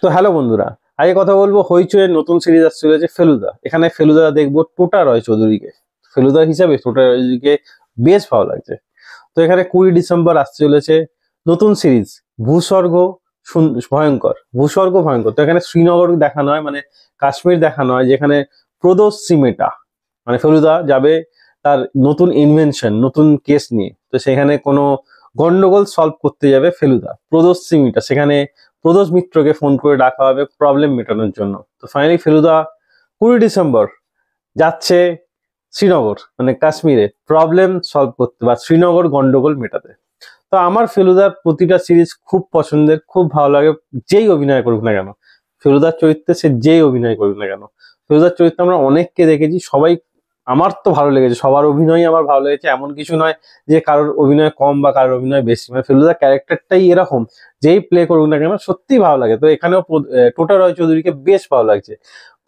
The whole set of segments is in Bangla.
তো হ্যালো বন্ধুরা, আজকে কথা বলবো হইচইয়ের নতুন সিরিজ আসছে চলেছে ফেলুদা। এখানে ফেলুদা দেখবো টোটা রয় চৌধুরীকে। ফেলুদা হিসাবে টোটা রয় চৌধুরীকে বেশ ভালো লাগছে। তো এখানে 20 ডিসেম্বর আসতে চলেছে নতুন সিরিজ ভূস্বর্গ ভয়ঙ্কর। ভূস্বর্গ ভয়ঙ্কর। তো এখানে শ্রীনগর দেখানো হয়, মানে কাশ্মীর দেখানো হয়, যেখানে প্রদোষ সিমেটা মানে ফেলুদা যাবে তার নতুন ইনভেনশন, নতুন কেস নিয়ে। তো সেখানে কোনো গন্ডগোল সলভ করতে যাবে ফেলুদা। প্রদোষ সিমিটা সেখানে প্রদোষ মিত্রকে ফোন করে ডাকা হবে প্রবলেম মেটানোর জন্য। তো ফাইনালি ফেলুদা 20 ডিসেম্বর যাচ্ছে শ্রীনগর, মানে কাশ্মীরে প্রবলেম সলভ করতে বা শ্রীনগর গন্ডগোল মেটাতে। তো আমার ফেলুদার প্রতিটা সিরিজ খুব পছন্দের, খুব ভালো লাগে। যেই অভিনয় করুক না কেন, ফেলুদার চরিত্রে সে যেই অভিনয় করুক না কেন, ফেলুদার চরিত্রে আমরা অনেককে দেখেছি, সবাই আমার তো ভালো লেগেছে, সবার অভিনয় আমার ভালো লেগেছে। এমন কিছু নয় যে কারোর অভিনয় কম বা কারোর অভিনয় বেশি, মানে ফেলুদার ক্যারেক্টারটাই এরকম, যেই প্লে করুক না কেন সত্যি ভালো লাগে। তো এখানেও টোটা রয় চৌধুরীকে বেশ ভালো লাগছে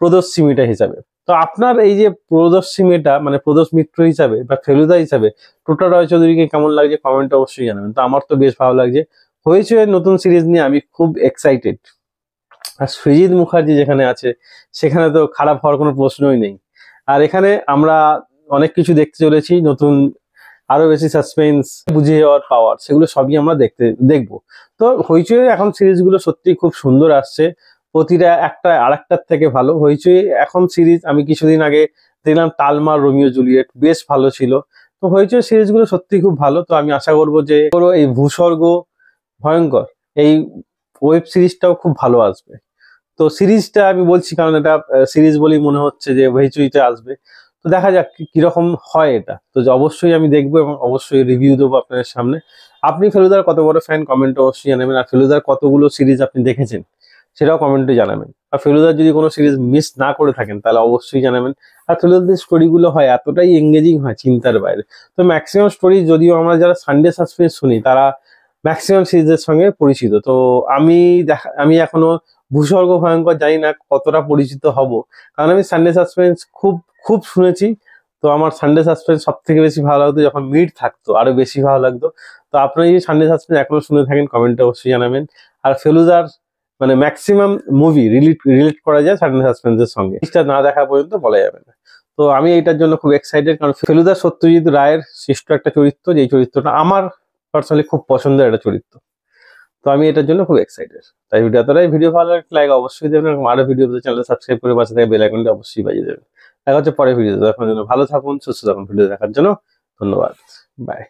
প্রদোষ সিমিটা হিসাবে। তো আপনার এই যে প্রদোষ সিমিটা মানে প্রদোষ মিত্র হিসাবে বা ফেলুদা হিসাবে টোটা রয় চৌধুরীকে কেমন লাগছে কমেন্টে অবশ্যই জানাবেন। তো আমার তো বেশ ভালো লাগছে। হয়েছে নতুন সিরিজ নিয়ে আমি খুব এক্সাইটেড। আর সৃজিত মুখার্জি যেখানে আছে সেখানে তো খারাপ হওয়ার কোনো প্রশ্নই নেই। আর এখানে আমরা অনেক কিছু দেখতে চলেছি নতুন, আরো বেশি সাসপেন্স, বুঝে যাওয়ার পাওয়ার, সেগুলো সবই আমরা দেখবো। তো হইচই এখন সিরিজগুলো সত্যি খুব সুন্দর আসছে, প্রতিটা একটা আরেকটার থেকে ভালো। হইচই এখন সিরিজ আমি কিছুদিন আগে দেখলাম তালমা রোমিও জুলিয়েট, বেশ ভালো ছিল। তো হইচই সিরিজগুলো সত্যি খুব ভালো। তো আমি আশা করবো যে এই ভূস্বর্গ ভয়ঙ্কর এই ওয়েব সিরিজটাও খুব ভালো আসবে। তো সিরিজটা আমি বলছি কারণ এটা সিরিজ বলেই মনে হচ্ছে যে হইচইতে আসবে। তো দেখা যাক কিরকম হয় এটা। তো অবশ্যই আমি দেখবো এবং অবশ্যই রিভিউ দেবো আপনাদের সামনে। আপনি ফেলুদার কত বড় ফ্যান কমেন্টে অবশ্যই জানাবেন। আর ফেলুদার কতগুলো সিরিজ আপনি দেখেছেন সেটাও কমেন্টে জানাবেন। আর ফেলুদার যদি কোনো সিরিজ মিস না করে থাকেন তাহলে অবশ্যই জানাবেন। আর ফেলুদার যে স্টোরিগুলো হয় এতটাই এঙ্গেজিং হয় চিন্তার বাইরে। তো ম্যাক্সিমাম স্টোরি, যদিও আমরা যারা সানডে সাসপেন্স শুনি তারা ম্যাক্সিমাম সিরিজের সঙ্গে পরিচিত। তো আমি এখনো ভূস্বর্গ ভয়ঙ্কর জানি না কতটা পরিচিত হব, কারণ আমি সানডে সাসপেন্স খুব খুব শুনেছি। তো আমার সানডে সাসপেন্স সব থেকে বেশি ভালো লাগতো যখন মিড থাকতো, আরো বেশি ভালো লাগতো। তো আপনারা যদি সানডে সাসপেন্স এখনো শুনে থাকেন কমেন্টে অবশ্যই জানাবেন। আর ফেলুদার মানে ম্যাক্সিমাম মুভি রিলেট করা যায় সানডে সাসপেন্সের সঙ্গে, এটা না দেখা পর্যন্ত বলা যাবে না। তো আমি এটার জন্য খুব এক্সাইটেড, কারণ ফেলুদা সত্যজিৎ রায়ের সৃষ্ট একটা চরিত্র, যেই চরিত্রটা আমার পার্সোনালি খুব পছন্দের একটা চরিত্র। তো আমি এটার জন্য খুব এক্সাইটেড। তাই ভিডিও এতটাই, ভিডিও ভালো লাগলে লাইক অবশ্যই দেবেন এবং আরো ভিডিও চ্যানেল সাবস্ক্রাইব করে পাশে থেকে বেল আইকনটা অবশ্যই বাজিয়ে দেবেন। দেখা হচ্ছে পরের ভিডিও। তখন জন্য ভালো থাকুন, সুস্থ থাকুন। ভিডিও দেখার জন্য ধন্যবাদ। বাই।